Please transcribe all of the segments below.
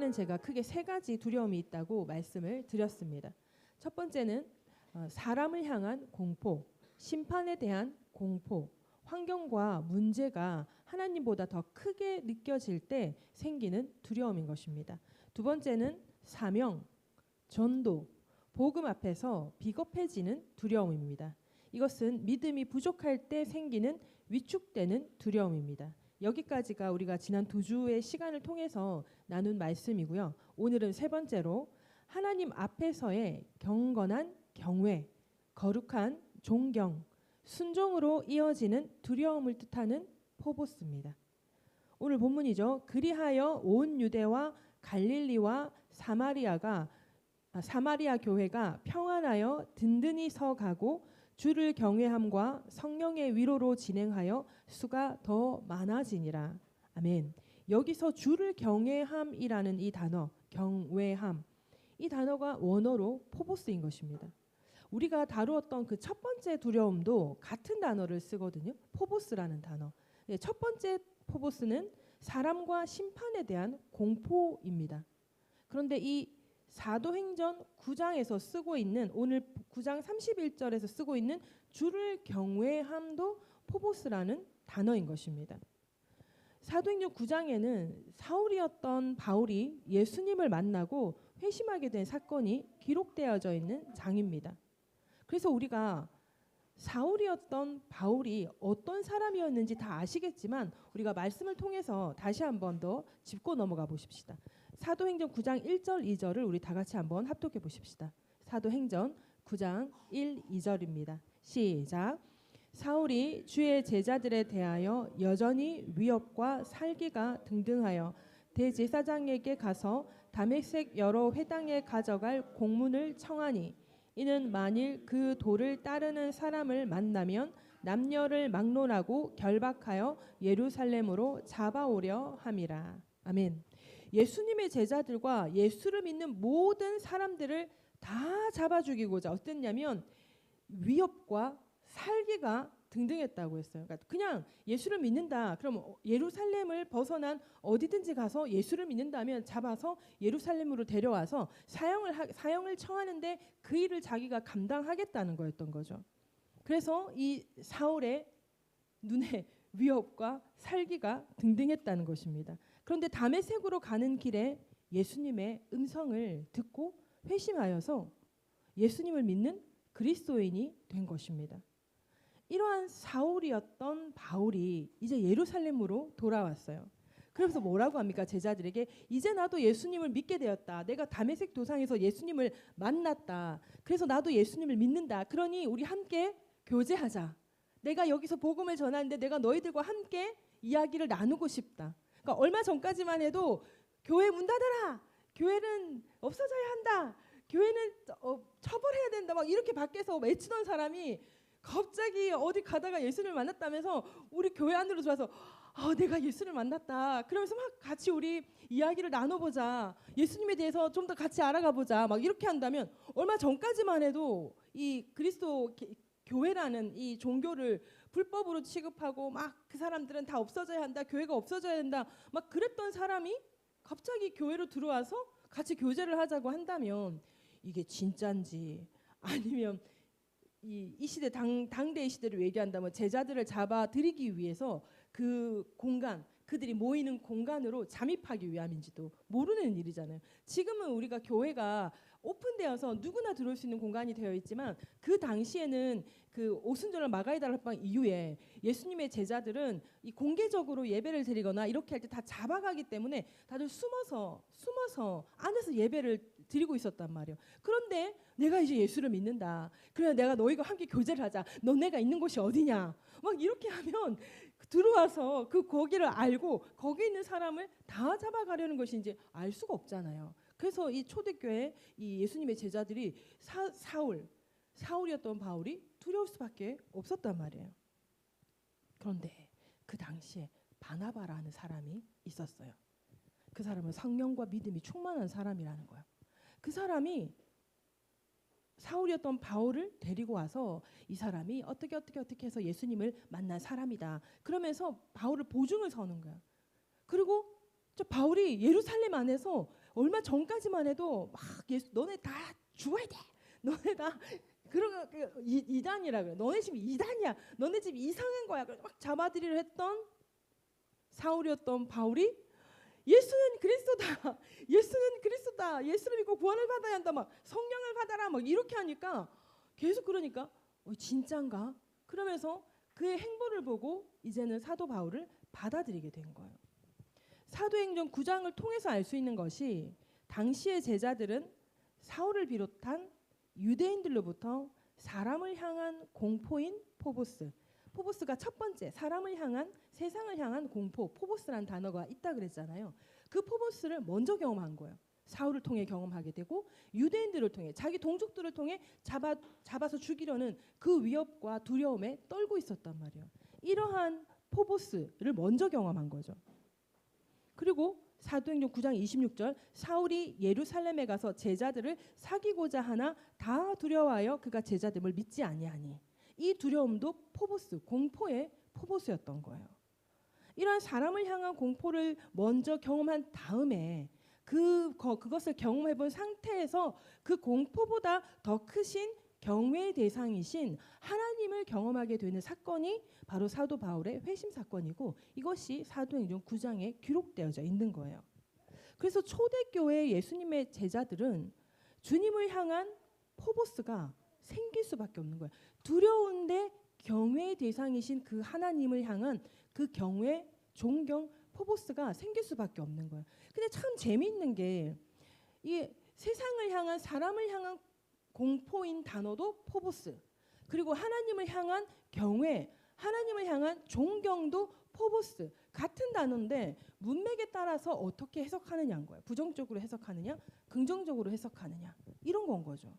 지난주에는 제가 크게 세 가지 두려움이 있다고 말씀을 드렸습니다. 첫 번째는 사람을 향한 공포, 심판에 대한 공포, 환경과 문제가 하나님보다 더 크게 느껴질 때 생기는 두려움인 것입니다. 두 번째는 사명, 전도, 복음 앞에서 비겁해지는 두려움입니다. 이것은 믿음이 부족할 때 생기는 위축되는 두려움입니다. 여기까지가 우리가 지난 두 주의 시간을 통해서 나눈 말씀이고요. 오늘은 세 번째로 하나님 앞에서의 경건한 경외, 거룩한 존경, 순종으로 이어지는 두려움을 뜻하는 포보스입니다. 오늘 본문이죠. 그리하여 온 유대와 갈릴리와 사마리아 교회가 평안하여 든든히 서가고 주를 경외함과 성령의 위로로 진행하여 수가 더 많아지니라. 아멘. 여기서 주를 경외함이라는 이 단어, 경외함, 이 단어가 원어로 포보스인 것입니다. 우리가 다루었던 그 첫 번째 두려움도 같은 단어를 쓰거든요. 포보스라는 단어. 첫 번째 포보스는 사람과 심판에 대한 공포입니다. 그런데 이 사도행전 9장에서 쓰고 있는, 오늘 9장 31절에서 쓰고 있는 주를 경외함도 포보스라는 단어인 것입니다. 사도행전 9장에는 사울이었던 바울이 예수님을 만나고 회심하게 된 사건이 기록되어져 있는 장입니다. 그래서 우리가 사울이었던 바울이 어떤 사람이었는지 다 아시겠지만 우리가 말씀을 통해서 다시 한 번 더 짚고 넘어가 보십시다. 사도행전 9장 1절 2절을 우리 다 같이 한번 합독해 보십시다. 사도행전 9장 1, 2절입니다. 시작. 사울이 주의 제자들에 대하여 여전히 위협과 살기가 등등하여 대제사장에게 가서 다메섹 여러 회당에 가져갈 공문을 청하니 이는 만일 그 도를 따르는 사람을 만나면 남녀를 막론하고 결박하여 예루살렘으로 잡아오려 함이라. 아멘. 예수님의 제자들과 예수를 믿는 모든 사람들을 다 잡아 죽이고자 어땠냐면 위협과 살기가 등등했다고 했어요. 그러니까 그냥 예수를 믿는다. 그럼 예루살렘을 벗어난 어디든지 가서 예수를 믿는다면 잡아서 예루살렘으로 데려와서 사형을 청하는데 그 일을 자기가 감당하겠다는 거였던 거죠. 그래서 이 사울의 눈에 위협과 살기가 등등했다는 것입니다. 그런데 다메섹으로 가는 길에 예수님의 음성을 듣고 회심하여서 예수님을 믿는 그리스도인이 된 것입니다. 이러한 사울이었던 바울이 이제 예루살렘으로 돌아왔어요. 그래서 뭐라고 합니까? 제자들에게 이제 나도 예수님을 믿게 되었다. 내가 다메섹 도상에서 예수님을 만났다. 그래서 나도 예수님을 믿는다. 그러니 우리 함께 교제하자. 내가 여기서 복음을 전하는데 내가 너희들과 함께 이야기를 나누고 싶다. 그러니까 얼마 전까지만 해도 교회 문 닫아라. 교회는 없어져야 한다. 교회는 처벌해야 된다. 막 이렇게 밖에서 외치던 사람이 갑자기 어디 가다가 예수를 만났다면서 우리 교회 안으로 들어와서 내가 예수를 만났다. 그러면서 막 같이 우리 이야기를 나눠보자. 예수님에 대해서 좀 더 같이 알아가보자. 막 이렇게 한다면 얼마 전까지만 해도 이 그리스도 교회라는 이 종교를 불법으로 취급하고 막 그 사람들은 다 없어져야 한다. 교회가 없어져야 된다. 막 그랬던 사람이 갑자기 교회로 들어와서 같이 교제를 하자고 한다면 이게 진짠지 아니면 이 시대 당대의 시대를 얘기한다면 제자들을 잡아들이기 위해서 그 공간, 그들이 모이는 공간으로 잠입하기 위함인지도 모르는 일이잖아요. 지금은 우리가 교회가 오픈되어서 누구나 들어올 수 있는 공간이 되어 있지만 그 당시에는 그 오순절날 마가이다라 합방 이후에 예수님의 제자들은 이 공개적으로 예배를 드리거나 이렇게 할 때 다 잡아가기 때문에 다들 숨어서 안에서 예배를 드리고 있었단 말이에요. 그런데 내가 이제 예수를 믿는다. 그래 내가 너희가 함께 교제를 하자. 너네가 있는 곳이 어디냐. 막 이렇게 하면 들어와서 그 거기를 알고 거기 있는 사람을 다 잡아가려는 것이 이제 알 수가 없잖아요. 그래서 이 초대교회 이 예수님의 제자들이 사울이었던 바울이 두려울 수밖에 없었단 말이에요. 그런데 그 당시에 바나바라는 사람이 있었어요. 그 사람은 성령과 믿음이 충만한 사람이라는 거예요. 그 사람이 사울이었던 바울을 데리고 와서 이 사람이 어떻게 해서 예수님을 만난 사람이다. 그러면서 바울을 보증을 서는 거야. 그리고 저 바울이 예루살렘 안에서 얼마 전까지만 해도 막 예수 너네 다 죽어야 돼. 너네 다 그런 이단이라 그래. 너네 집 이단이야. 너네 집 이상한 거야. 막 잡아들이려 했던 사울이었던 바울이 예수는 그리스도다. 예수는 그리스도다. 예수를 믿고 구원을 받아야 한다. 막 성령을 받아라. 막 이렇게 하니까 계속 그러니까 진짠가? 그러면서 그의 행보를 보고 이제는 사도 바울을 받아들이게 된 거예요. 사도행전 9장을 통해서 알 수 있는 것이 당시의 제자들은 사울을 비롯한 유대인들로부터 사람을 향한 공포인 포보스가 첫 번째 사람을 향한 세상을 향한 공포 포보스라는 단어가 있다 그랬잖아요. 그 포보스를 먼저 경험한 거예요. 사울을 통해 경험하게 되고 유대인들을 통해 자기 동족들을 통해 잡아서 죽이려는 그 위협과 두려움에 떨고 있었단 말이에요. 이러한 포보스를 먼저 경험한 거죠. 그리고 사도행전 9장 26절 사울이 예루살렘에 가서 제자들을 사귀고자 하나 다 두려워하여 그가 제자됨을 믿지 아니하니 이 두려움도 공포의 포보스였던 거예요. 이러한 사람을 향한 공포를 먼저 경험한 다음에 그것을 경험해 본 상태에서 그 공포보다 더 크신 경외의 대상이신 하나님을 경험하게 되는 사건이 바로 사도 바울의 회심 사건이고 이것이 사도행전 9장에 기록되어져 있는 거예요. 그래서 초대교회 예수님의 제자들은 주님을 향한 포보스가 생길 수밖에 없는 거예요. 두려운데 경외의 대상이신 그 하나님을 향한 그 경외, 존경, 포보스가 생길 수밖에 없는 거예요. 근데 참 재미있는 게 이 세상을 향한 사람을 향한 공포인 단어도 포보스, 그리고 하나님을 향한 경외, 하나님을 향한 존경도 포보스 같은 단어인데 문맥에 따라서 어떻게 해석하느냐인 거예요. 부정적으로 해석하느냐, 긍정적으로 해석하느냐 이런 건 거죠.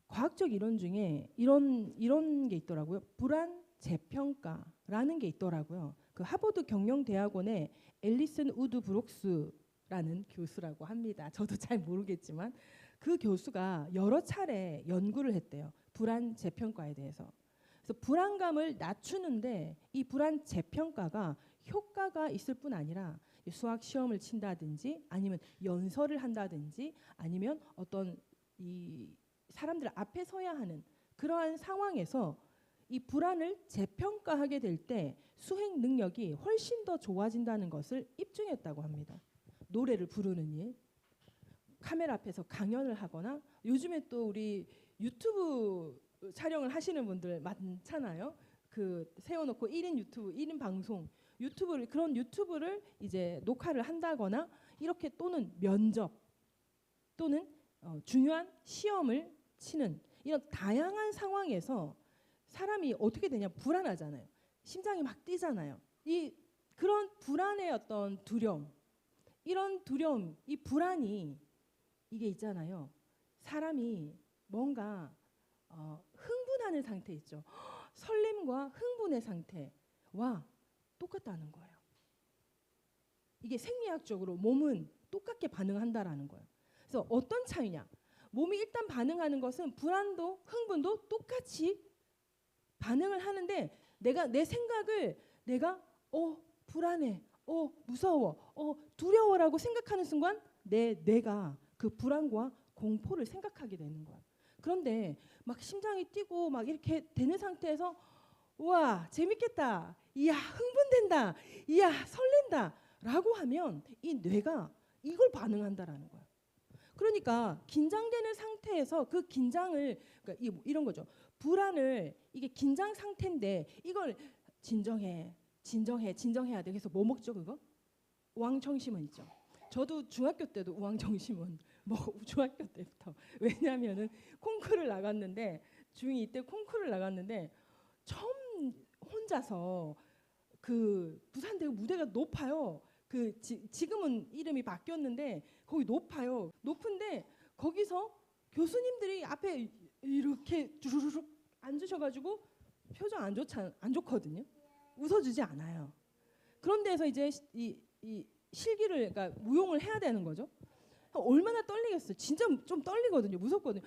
과학적 이론 중에 이런 게 있더라고요. 불안 재평가라는 게 있더라고요. 그 하버드 경영대학원의 앨리슨 우드 브룩스라는 교수라고 합니다. 저도 잘 모르겠지만 그 교수가 여러 차례 연구를 했대요. 불안 재평가에 대해서. 그래서 불안감을 낮추는데 이 불안 재평가가 효과가 있을 뿐 아니라 수학 시험을 친다든지 아니면 연설을 한다든지 아니면 어떤 이 사람들 앞에 서야 하는 그러한 상황에서 이 불안을 재평가하게 될 때 수행 능력이 훨씬 더 좋아진다는 것을 입증했다고 합니다. 노래를 부르는 일, 카메라 앞에서 강연을 하거나 요즘에 또 우리 유튜브 촬영을 하시는 분들 많잖아요. 그 세워놓고 1인 유튜브, 1인 방송, 그런 유튜브를 이제 녹화를 한다거나 이렇게 또는 면접 또는 중요한 시험을 치는 이런 다양한 상황에서 사람이 어떻게 되냐 불안하잖아요. 심장이 막 뛰잖아요. 그런 불안의 어떤 두려움, 이런 두려움, 이 불안이 이게 있잖아요. 사람이 뭔가 흥분하는 상태 있죠. 설렘과 흥분의 상태와 똑같다는 거예요. 이게 생리학적으로 몸은 똑같게 반응한다라는 거예요. 그래서 어떤 차이냐? 몸이 일단 반응하는 것은 불안도 흥분도 똑같이 반응을 하는데 내 생각을 내가 불안해, 무서워, 두려워라고 생각하는 순간 뇌가 그 불안과 공포를 생각하게 되는 거야. 그런데 막 심장이 뛰고 막 이렇게 되는 상태에서 우와 재밌겠다, 이야 흥분된다, 이야 설렌다 라고 하면 이 뇌가 이걸 반응한다라는 거야. 그러니까 긴장되는 상태에서 그 긴장을 그러니까 이런 거죠. 불안을 이게 긴장 상태인데 이걸 진정해야 돼. 그래서 뭐 먹죠 그거? 우황청심은 있죠. 저도 중학교 때도 우황청심은 중학교 때부터 왜냐하면은 콩쿠르를 나갔는데 중2 때 콩쿠르를 나갔는데 처음 혼자서 그 부산대교 무대가 높아요. 지금은 이름이 바뀌었는데 거기 높아요. 높은데 거기서 교수님들이 앞에 이렇게 주르륵 앉으셔가지고 표정 안 좋거든요. 웃어주지 않아요. 그런 데서 이제 이 실기를 그러니까 무용을 해야 되는 거죠. 얼마나 떨리겠어요. 진짜 좀 떨리거든요. 무섭거든요.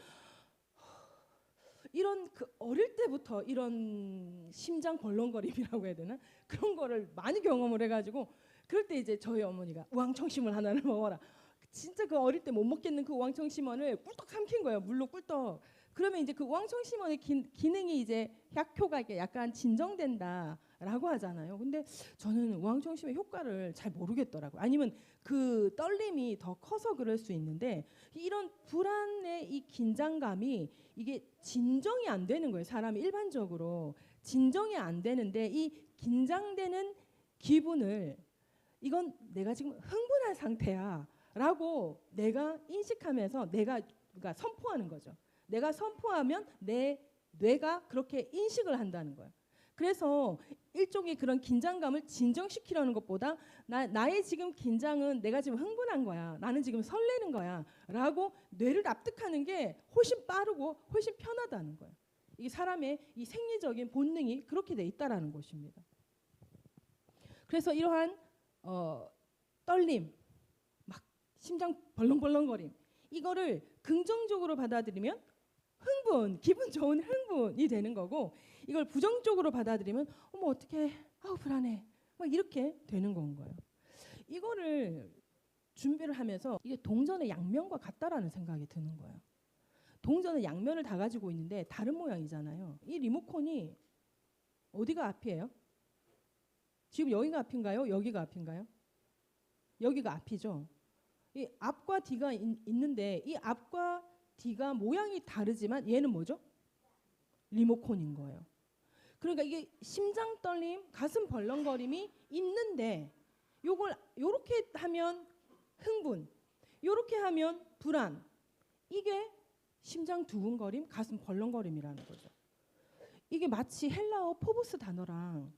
이런 어릴 때부터 이런 심장 벌렁거림이라고 해야 되나 그런 거를 많이 경험을 해가지고 그럴 때 이제 저희 어머니가 우황청심을 하나를 먹어라. 진짜 그 어릴 때 못 먹겠는 그 우황청 심원을 꿀떡 삼킨 거예요. 물로 꿀떡. 그러면 이제 그 우황청 심원의 기능이 이제 약효가 이게 약간 진정된다라고 하잖아요. 근데 저는 우황청 심의 효과를 잘 모르겠더라고요. 아니면 그 떨림이 더 커서 그럴 수 있는데 이런 불안의 이 긴장감이 이게 진정이 안 되는 거예요. 사람이 일반적으로 진정이 안 되는데 이 긴장되는 기분을 이건 내가 지금 흥분한 상태야 라고 내가 인식하면서 내가 그러니까 선포하는 거죠. 내가 선포하면 내 뇌가 그렇게 인식을 한다는 거예요. 그래서 일종의 그런 긴장감을 진정시키려는 것보다 나의 지금 긴장은 내가 지금 흥분한 거야. 나는 지금 설레는 거야. 라고 뇌를 납득하는 게 훨씬 빠르고 훨씬 편하다는 거예요. 이 사람의 이 생리적인 본능이 그렇게 돼 있다라는 것입니다. 그래서 이러한 떨림, 막 심장 벌렁벌렁거림 이거를 긍정적으로 받아들이면 흥분, 기분 좋은 흥분이 되는 거고 이걸 부정적으로 받아들이면 어머 어떡해, 아우 불안해, 막 이렇게 되는 건 거예요. 이거를 준비를 하면서 이게 동전의 양면과 같다라는 생각이 드는 거예요. 동전은 양면을 다 가지고 있는데 다른 모양이잖아요. 이 리모컨이 어디가 앞이에요? 지금 여기가 앞인가요? 여기가 앞인가요? 여기가 앞이죠. 이 앞과 뒤가 있는데 이 앞과 뒤가 모양이 다르지만 얘는 뭐죠? 리모컨인 거예요. 그러니까 이게 심장 떨림, 가슴 벌렁거림이 있는데 요걸 요렇게 하면 흥분, 요렇게 하면 불안. 이게 심장 두근거림, 가슴 벌렁거림이라는 거죠. 이게 마치 헬라어 포보스 단어랑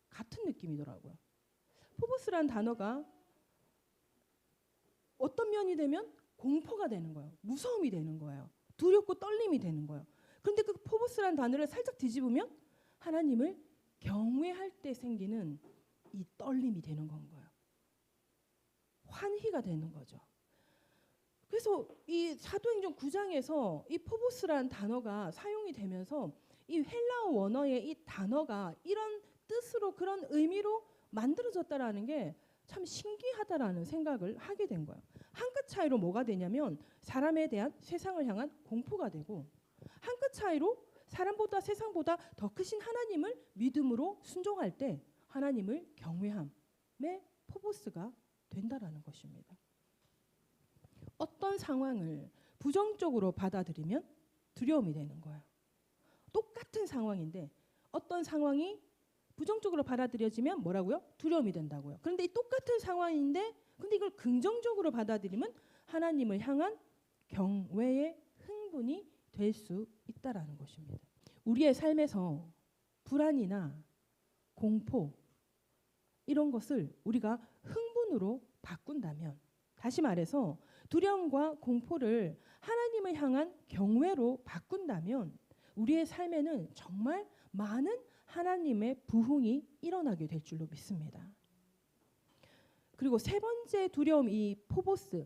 같은 느낌이더라고요. 포보스라는 단어가 어떤 면이 되면 공포가 되는 거예요. 무서움이 되는 거예요. 두렵고 떨림이 되는 거예요. 그런데 그 포보스라는 단어를 살짝 뒤집으면 하나님을 경외할 때 생기는 이 떨림이 되는 건 거예요. 환희가 되는 거죠. 그래서 이 사도행전 9장에서 이 포보스라는 단어가 사용이 되면서 이 헬라어 원어의 이 단어가 이런 뜻으로 그런 의미로 만들어졌다라는 게 참 신기하다라는 생각을 하게 된 거예요. 한 끗 차이로 뭐가 되냐면 사람에 대한 세상을 향한 공포가 되고 한 끗 차이로 사람보다 세상보다 더 크신 하나님을 믿음으로 순종할 때 하나님을 경외함의 포보스가 된다라는 것입니다. 어떤 상황을 부정적으로 받아들이면 두려움이 되는 거예요. 똑같은 상황인데 어떤 상황이 부정적으로 받아들여지면 뭐라고요? 두려움이 된다고요. 그런데 이 똑같은 상황인데 근데 이걸 긍정적으로 받아들이면 하나님을 향한 경외의 흥분이 될 수 있다라는 것입니다. 우리의 삶에서 불안이나 공포 이런 것을 우리가 흥분으로 바꾼다면 다시 말해서 두려움과 공포를 하나님을 향한 경외로 바꾼다면 우리의 삶에는 정말 많은 하나님의 부흥이 일어나게 될 줄로 믿습니다. 그리고 세 번째 두려움 이 포보스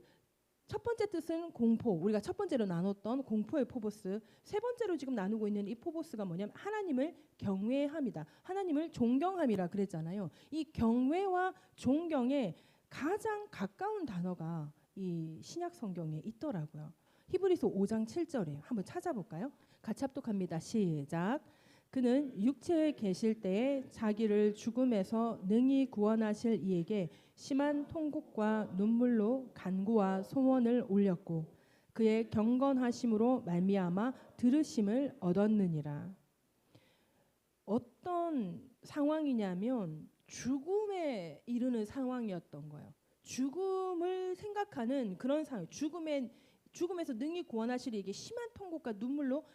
첫 번째 뜻은 공포 우리가 첫 번째로 나눴던 공포의 포보스 세 번째로 지금 나누고 있는 이 포보스가 뭐냐면 하나님을 경외함이다. 하나님을 존경함이라 그랬잖아요. 이 경외와 존경에 가장 가까운 단어가 이 신약 성경에 있더라고요. 히브리서 5장 7절에 한번 찾아볼까요? 같이 합독합니다. 시작. 그는 육체에 계실 때에 자기를 죽음에서 능히 구원하실 이에게 심한 통곡과 눈물로 간구와 소원을 올렸고 그의 경건하심으로 말미암아 들으심을 얻었느니라. 어떤 상황이냐면 죽음에 이르는 상황이었던 거예요. 죽음을 생각하는 그런 상황. 죽음에서 능히 구원하실 이에게 심한 통곡과 눈물로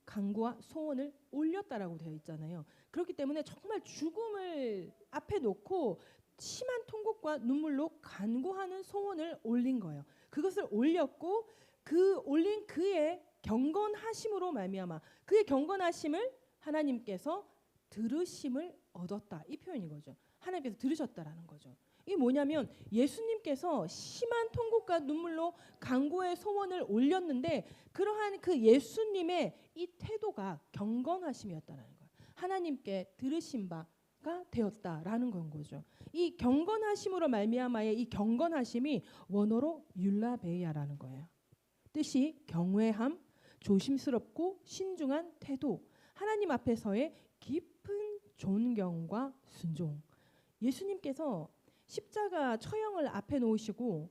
간구와 소원을 올렸다라고 되어 있잖아요. 그렇기 때문에 정말 죽음을 앞에 놓고 심한 통곡과 눈물로 간구하는 소원을 올린 거예요. 그것을 올렸고 그 올린 그의 경건하심으로 말미암아 그의 경건하심을 하나님께서 들으심을 얻었다. 이 표현인 거죠. 하나님께서 들으셨다라는 거죠. 이게 뭐냐면 예수님께서 심한 통곡과 눈물로 간구의 소원을 올렸는데 그러한 그 예수님의 이 태도가 경건하심이었다는 거예요. 하나님께 들으신 바 되었다라는 건 거죠. 이 경건하심으로 말미암아의 이 경건하심이 원어로 율라베이아라는 거예요. 뜻이 경외함, 조심스럽고 신중한 태도, 하나님 앞에서의 깊은 존경과 순종. 예수님께서 십자가 처형을 앞에 놓으시고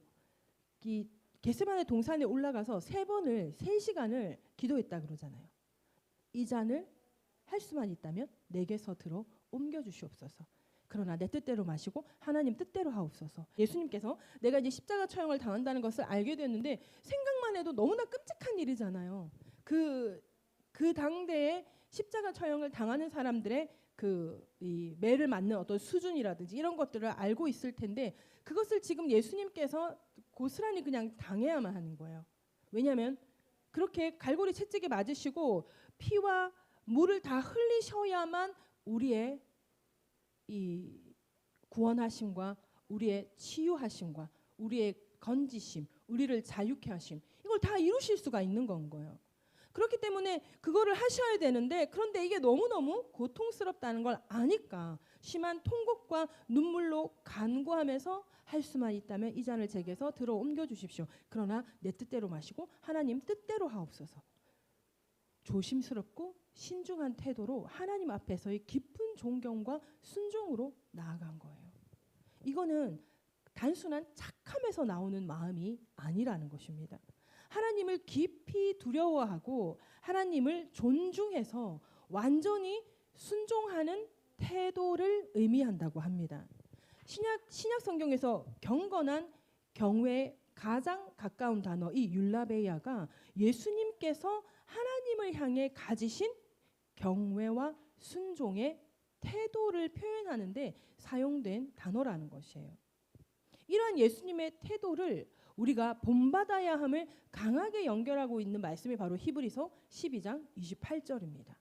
이 겟세마네 동산에 올라가서 3시간을 기도했다 그러잖아요. 이 잔을 할 수만 있다면 내게서 들어 옮겨 주시옵소서. 그러나 내 뜻대로 마시고 하나님 뜻대로 하옵소서. 예수님께서 내가 이제 십자가 처형을 당한다는 것을 알게 됐는데 생각만 해도 너무나 끔찍한 일이잖아요. 그 당대에 십자가 처형을 당하는 사람들의 이 매를 맞는 어떤 수준이라든지 이런 것들을 알고 있을 텐데 그것을 지금 예수님께서 고스란히 그냥 당해야만 하는 거예요. 왜냐하면 그렇게 갈고리 채찍에 맞으시고 피와 물을 다 흘리셔야만 우리의 이 구원하심과 우리의 치유하심과 우리의 건지심, 우리를 자유케 하심 이걸 다 이루실 수가 있는 건 거예요. 그렇기 때문에 그거를 하셔야 되는데 그런데 이게 너무너무 고통스럽다는 걸 아니까 심한 통곡과 눈물로 간구하면서 할 수만 있다면 이 잔을 제게서 들어 옮겨 주십시오. 그러나 내 뜻대로 마시고 하나님 뜻대로 하옵소서. 조심스럽고 신중한 태도로 하나님 앞에서의 깊은 존경과 순종으로 나아간 거예요. 이거는 단순한 착함에서 나오는 마음이 아니라는 것입니다. 하나님을 깊이 두려워하고 하나님을 존중해서 완전히 순종하는 태도를 의미한다고 합니다. 신약 성경에서 경건한 경외에 가장 가까운 단어 이 율라베이아가 예수님께서 하나님을 향해 가지신 경외와 순종의 태도를 표현하는데 사용된 단어라는 것이에요. 이러한 예수님의 태도를 우리가 본받아야 함을 강하게 연결하고 있는 말씀이 바로 히브리서 12장 28절입니다.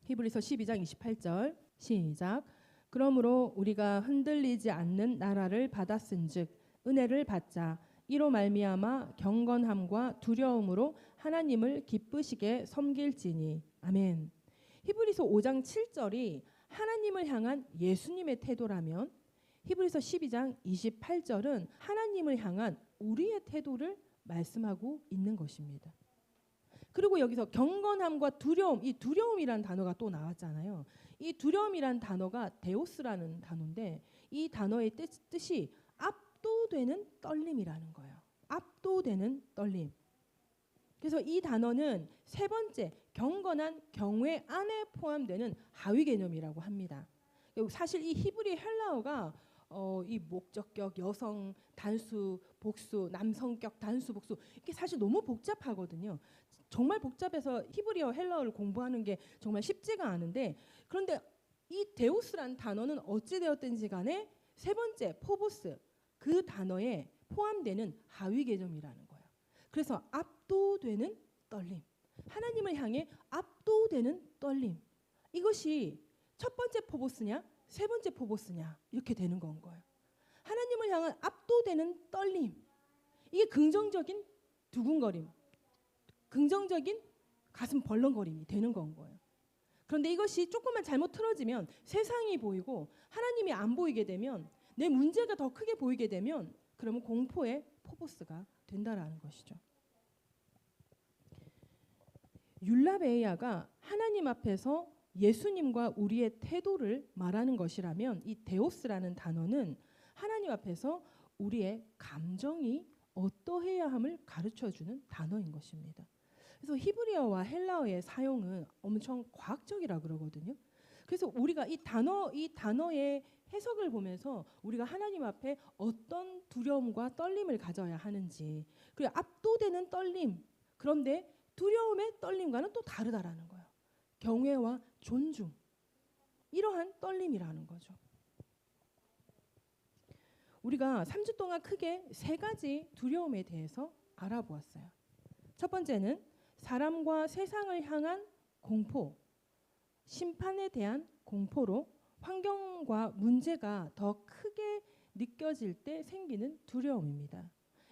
히브리서 12장 28절 시작. 그러므로 우리가 흔들리지 않는 나라를 받았은즉 은혜를 받자. 이로 말미암아 경건함과 두려움으로 하나님을 기쁘시게 섬길지니. 아멘. 히브리서 5장 7절이 하나님을 향한 예수님의 태도라면 히브리서 12장 28절은 하나님을 향한 우리의 태도를 말씀하고 있는 것입니다. 그리고 여기서 경건함과 두려움, 이 두려움이라는 단어가 또 나왔잖아요. 이 두려움이라는 단어가 데오스라는 단어인데 이 단어의 뜻이 압도되는 떨림이라는 거예요. 압도되는 떨림. 그래서 이 단어는 세 번째 경건한 경외 안에 포함되는 하위 개념이라고 합니다. 사실 이 히브리 헬라어가 이 목적격, 여성, 단수, 복수, 남성격, 단수, 복수 이게 사실 너무 복잡하거든요. 정말 복잡해서 히브리어, 헬라어를 공부하는 게 정말 쉽지가 않은데 그런데 이 데우스라는 단어는 어찌 되었든지 간에 세 번째 포보스 그 단어에 포함되는 하위 개념이라는 거예요. 그래서 압도되는 떨림, 하나님을 향해 압도되는 떨림 이것이 첫 번째 포보스냐 세 번째 포보스냐 이렇게 되는 건 거예요. 하나님을 향한 압도되는 떨림 이게 긍정적인 두근거림 긍정적인 가슴 벌렁거림이 되는 건 거예요. 그런데 이것이 조금만 잘못 틀어지면 세상이 보이고 하나님이 안 보이게 되면 내 문제가 더 크게 보이게 되면 그러면 공포의 포보스가 된다라는 것이죠. 율라베이아가 하나님 앞에서 예수님과 우리의 태도를 말하는 것이라면 이 데오스라는 단어는 하나님 앞에서 우리의 감정이 어떠해야 함을 가르쳐주는 단어인 것입니다. 그래서 히브리어와 헬라어의 사용은 엄청 과학적이라 그러거든요. 그래서 우리가 이 단어의 해석을 보면서 우리가 하나님 앞에 어떤 두려움과 떨림을 가져야 하는지 그리고 압도되는 떨림 그런데 두려움의 떨림과는 또 다르다라는 거예요. 경외와 존중 이러한 떨림이라는 거죠. 우리가 3주 동안 크게 3가지 두려움에 대해서 알아보았어요. 첫 번째는 사람과 세상을 향한 공포, 심판에 대한 공포로 환경과 문제가 더 크게 느껴질 때 생기는 두려움입니다.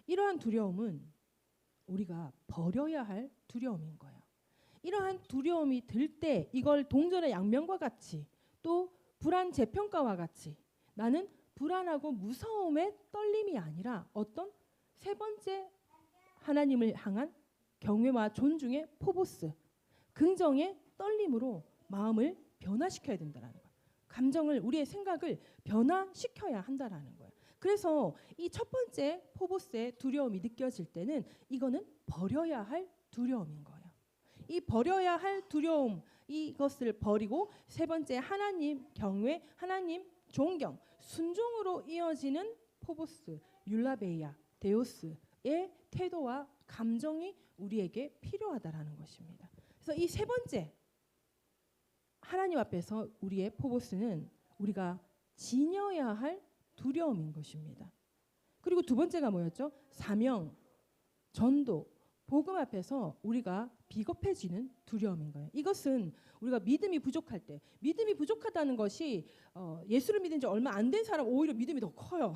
이러한 두려움은 우리가 버려야 할 두려움인 거예요. 이러한 두려움이 들 때 이걸 동전의 양면과 같이 또 불안 재평가와 같이 나는 불안하고 무서움의 떨림이 아니라 어떤 세 번째 하나님을 향한 경외와 존중의 포보스, 긍정의 떨림으로 마음을 변화시켜야 된다는 거예요. 감정을, 우리의 생각을 변화시켜야 한다라는 거예요. 그래서 이 첫 번째 포보스의 두려움이 느껴질 때는 이거는 버려야 할 두려움인 거예요. 이 버려야 할 두려움, 이것을 버리고 세 번째 하나님 경외, 하나님 존경, 순종으로 이어지는 포보스, 율라베이아, 데오스의 태도와 감정이 우리에게 필요하다라는 것입니다. 그래서 이 세 번째 하나님 앞에서 우리의 포보스는 우리가 지녀야 할 두려움인 것입니다. 그리고 두 번째가 뭐였죠? 사명, 전도, 복음 앞에서 우리가 비겁해지는 두려움인 거예요. 이것은 우리가 믿음이 부족할 때, 믿음이 부족하다는 것이 예수를 믿은 지 얼마 안 된 사람 오히려 믿음이 더 커요.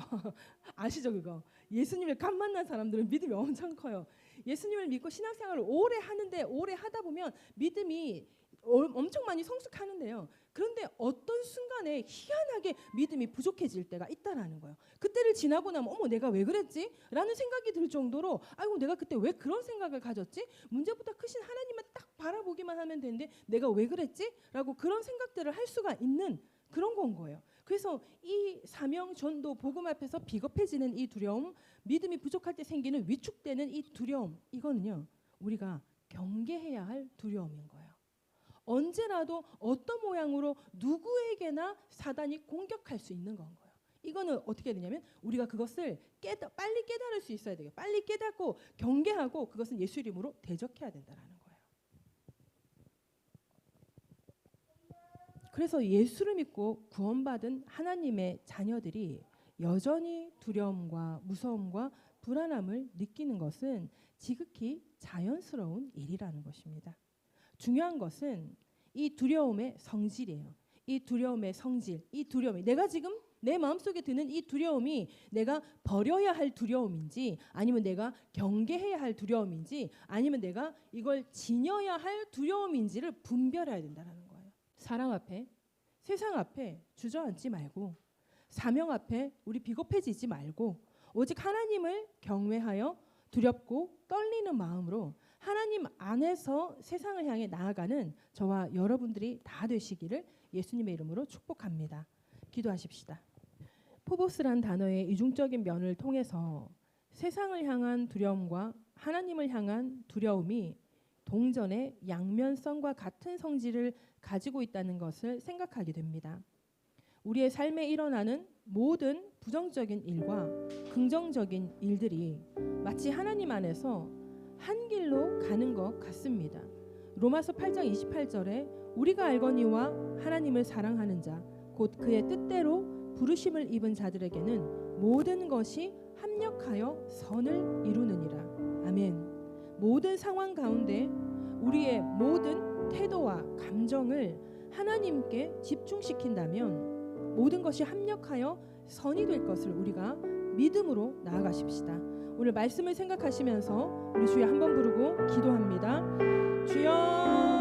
아시죠 그거? 예수님을 갓 만난 사람들은 믿음이 엄청 커요. 예수님을 믿고 신앙생활을 오래 하는데 오래 하다 보면 믿음이 엄청 많이 성숙하는데요. 그런데 어떤 순간에 희한하게 믿음이 부족해질 때가 있다라는 거예요. 그때를 지나고 나면 어머 내가 왜 그랬지? 라는 생각이 들 정도로 아이고 내가 그때 왜 그런 생각을 가졌지? 문제보다 크신 하나님만 딱 바라보기만 하면 되는데 내가 왜 그랬지? 라고 그런 생각들을 할 수가 있는 그런 건 거예요. 그래서 이 사명, 전도, 복음 앞에서 비겁해지는 이 두려움, 믿음이 부족할 때 생기는 위축되는 이 두려움, 이거는요 우리가 경계해야 할 두려움인 거예요. 언제라도 어떤 모양으로 누구에게나 사단이 공격할 수 있는 건 거예요. 이거는 어떻게 되냐면 우리가 그것을 빨리 깨달을 수 있어야 돼요. 빨리 깨닫고 경계하고 그것은 예수 이름으로 대적해야 된다는 거예요. 그래서 예수를 믿고 구원받은 하나님의 자녀들이 여전히 두려움과 무서움과 불안함을 느끼는 것은 지극히 자연스러운 일이라는 것입니다. 중요한 것은 이 두려움의 성질이에요. 이 두려움의 성질, 이 두려움이 내가 지금 내 마음속에 드는 이 두려움이 내가 버려야 할 두려움인지 아니면 내가 경계해야 할 두려움인지 아니면 내가 이걸 지녀야 할 두려움인지를 분별해야 된다는 거예요. 사랑 앞에, 세상 앞에 주저앉지 말고 사명 앞에 우리 비겁해지지 말고 오직 하나님을 경외하여 두렵고 떨리는 마음으로 하나님 안에서 세상을 향해 나아가는 저와 여러분들이 다 되시기를 예수님의 이름으로 축복합니다. 기도하십시다. 포보스란 단어의 이중적인 면을 통해서 세상을 향한 두려움과 하나님을 향한 두려움이 동전의 양면성과 같은 성질을 가지고 있다는 것을 생각하게 됩니다. 우리의 삶에 일어나는 모든 부정적인 일과 긍정적인 일들이 마치 하나님 안에서 한 길로 가는 것 같습니다. 로마서 8장 28절에 우리가 알거니와 하나님을 사랑하는 자 곧 그의 뜻대로 부르심을 입은 자들에게는 모든 것이 합력하여 선을 이루느니라. 아멘. 모든 상황 가운데 우리의 모든 태도와 감정을 하나님께 집중시킨다면 모든 것이 합력하여 선이 될 것을 우리가 믿음으로 나아가십시다. 오늘 말씀을 생각하시면서 우리 주여 한번 부르고 기도합니다. 주여